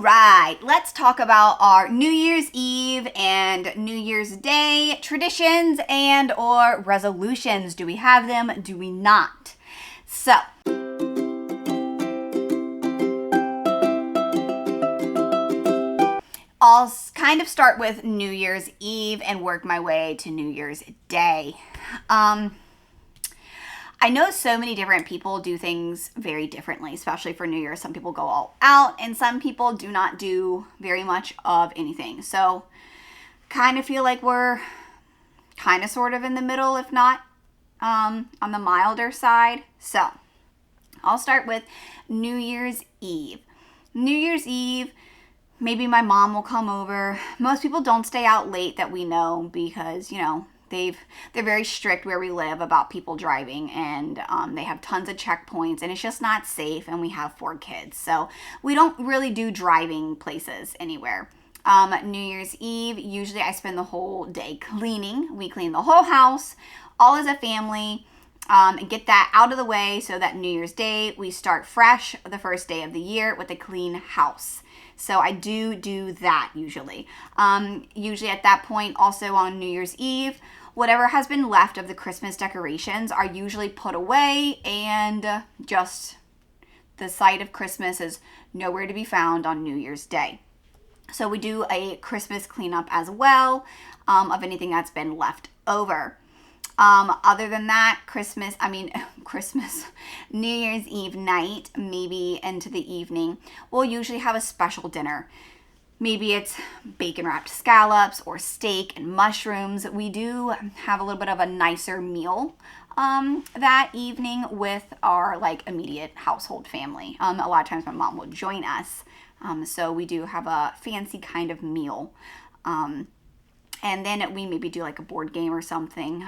right, let's talk about our New Year's Eve and New Year's Day traditions and or resolutions. Do we have them? Do we not? So, I'll kind of start with New Year's Eve and work my way to New Year's Day. I know so many different people do things very differently, especially for New Year's. Some people go all out and some people do not do very much of anything. So kind of feel like we're kind of sort of in the middle, if not on the milder side. So I'll start with New Year's Eve. New Year's Eve, maybe my mom will come over. Most people don't stay out late that we know because, they're very strict where we live about people driving, and they have tons of checkpoints, and it's just not safe, and we have 4 kids. So we don't really do driving places anywhere. New Year's Eve, usually I spend the whole day cleaning. We clean the whole house, all as a family, and get that out of the way so that New Year's Day, we start fresh the first day of the year with a clean house. So I do that usually. Usually at that point, also on New Year's Eve, whatever has been left of the Christmas decorations are usually put away, and just the sight of Christmas is nowhere to be found on New Year's Day. So we do a Christmas cleanup as well of anything that's been left over. Other than that, New Year's Eve night, maybe into the evening, we'll usually have a special dinner. Maybe it's bacon wrapped scallops or steak and mushrooms. We do have a little bit of a nicer meal that evening with our immediate household family. A lot of times my mom will join us. So we do have a fancy kind of meal. And then we maybe do a board game or something.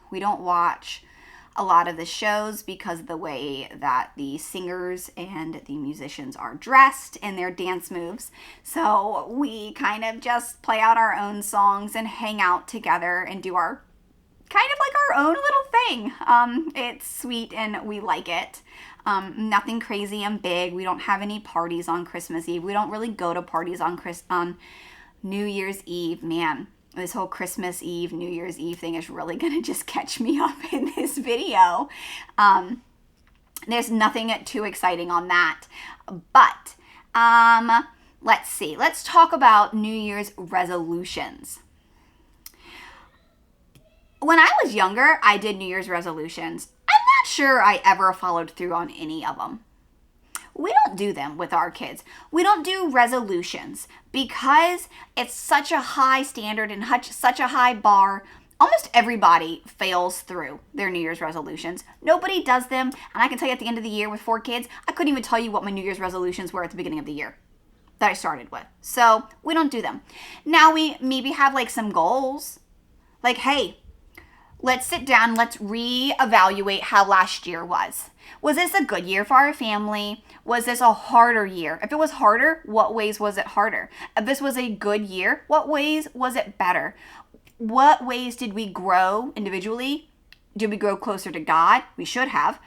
We don't watch a lot of the shows because of the way that the singers and the musicians are dressed and their dance moves. So we kind of just play out our own songs and hang out together and do our own little thing. It's sweet and we like it. Nothing crazy and big. We don't have any parties on Christmas Eve. We don't really go to parties on New Year's Eve. Man, this whole Christmas Eve, New Year's Eve thing is really going to just catch me up in this video. There's nothing too exciting on that. But let's see. Let's talk about New Year's resolutions. When I was younger, I did New Year's resolutions. I'm not sure I ever followed through on any of them. We don't do them with our kids. We don't do resolutions because it's such a high standard and such a high bar. Almost everybody fails through their New Year's resolutions. Nobody does them. And I can tell you at the end of the year with 4 kids, I couldn't even tell you what my New Year's resolutions were at the beginning of the year that I started with. So we don't do them. Now we maybe have some goals. Hey, let's sit down. Let's reevaluate how last year was. Was this a good year for our family? Was this a harder year? If it was harder, what ways was it harder? If this was a good year, what ways was it better? What ways did we grow individually? Did we grow closer to God? We should have.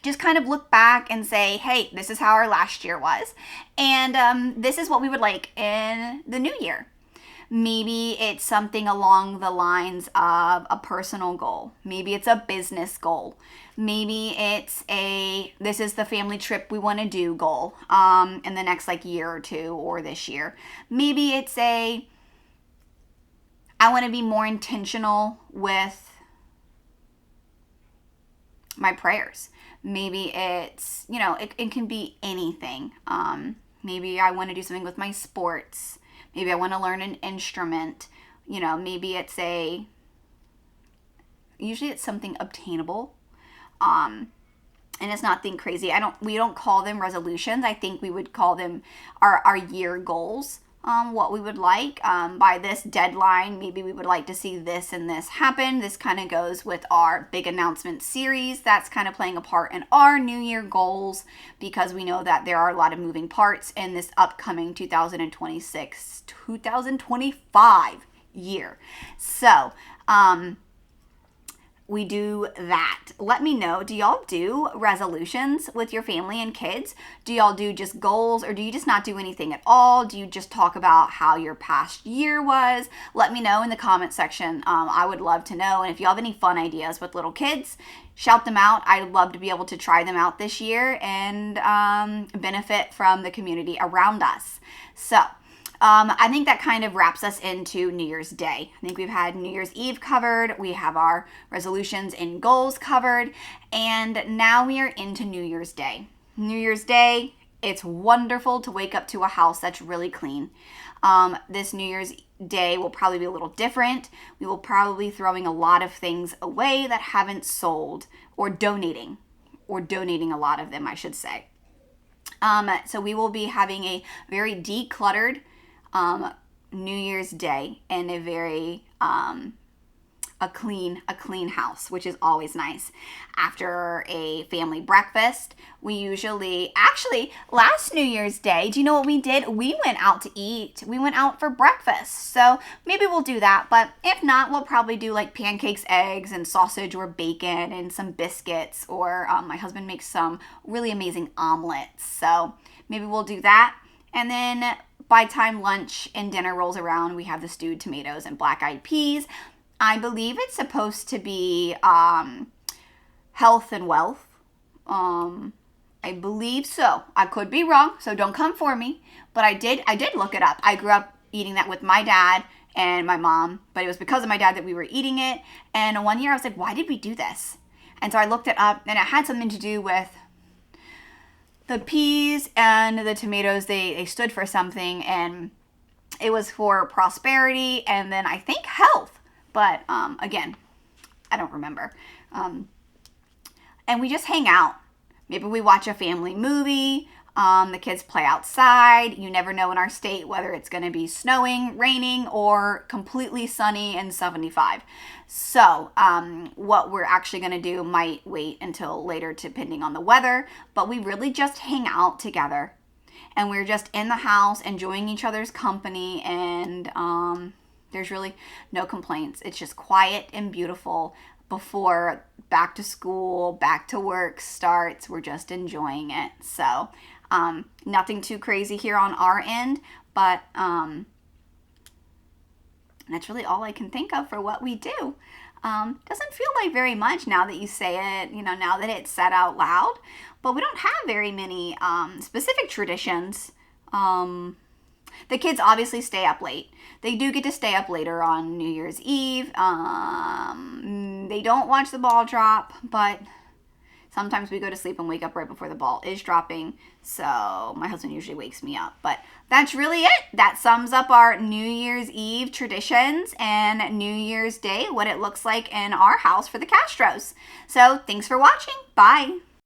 Just kind of look back and say, hey, this is how our last year was. And this is what we would like in the new year. Maybe it's something along the lines of a personal goal. Maybe it's a business goal. Maybe it's this is the family trip we want to do goal in the next year or two or this year. Maybe it's I want to be more intentional with my prayers. Maybe it's, it can be anything. Maybe I want to do something with my sports. Maybe I want to learn an instrument. Maybe it's usually it's something obtainable. And it's nothing crazy. We don't call them resolutions. I think we would call them our year goals. What we would like by this deadline. Maybe we would like to see this and this happen. This kind of goes with our big announcement series. That's kind of playing a part in our New Year goals because we know that there are a lot of moving parts in this upcoming 2025 year. So we do that. Let me know, do y'all do resolutions with your family and kids? Do y'all do just goals, or do you just not do anything at all? Do you just talk about how your past year was? Let me know in the comment section. I would love to know. And if y'all have any fun ideas with little kids, shout them out. I'd love to be able to try them out this year and benefit from the community around us. So I think that kind of wraps us into New Year's Day. I think we've had New Year's Eve covered. We have our resolutions and goals covered. And now we are into New Year's Day. New Year's Day, it's wonderful to wake up to a house that's really clean. This New Year's Day will probably be a little different. We will probably be throwing a lot of things away that haven't sold, or donating a lot of them, I should say. So we will be having a very decluttered New Year's Day and a very a clean house, which is always nice. After a family breakfast, we usually, actually last New Year's Day, do you know what we did? We went out to eat. We went out for breakfast. So maybe we'll do that, but if not, we'll probably do like pancakes, eggs, and sausage or bacon and some biscuits, or my husband makes some really amazing omelets. So maybe we'll do that. And then by time lunch and dinner rolls around, we have the stewed tomatoes and black-eyed peas. I believe it's supposed to be health and wealth. I believe so. I could be wrong, so don't come for me. But I did look it up. I grew up eating that with my dad and my mom, but it was because of my dad that we were eating it. And one year I was like, why did we do this? And so I looked it up, and it had something to do with the peas and the tomatoes. They stood for something, and it was for prosperity and then I think health. But again, I don't remember. And we just hang out. Maybe we watch a family movie. The kids play outside. You never know in our state whether it's going to be snowing, raining, or completely sunny and 75. So what we're actually going to do might wait until later depending on the weather. But we really just hang out together. And we're just in the house enjoying each other's company. And there's really no complaints. It's just quiet and beautiful before back to school, back to work starts. We're just enjoying it. So nothing too crazy here on our end, but that's really all I can think of for what we do. Doesn't feel like very much now that you say it, now that it's said out loud, but we don't have very many specific traditions. The kids obviously stay up late. They do get to stay up later on New Year's Eve. They don't watch the ball drop, but sometimes we go to sleep and wake up right before the ball is dropping. So my husband usually wakes me up. But that's really it. That sums up our New Year's Eve traditions and New Year's Day, what it looks like in our house for the Castros. So thanks for watching. Bye.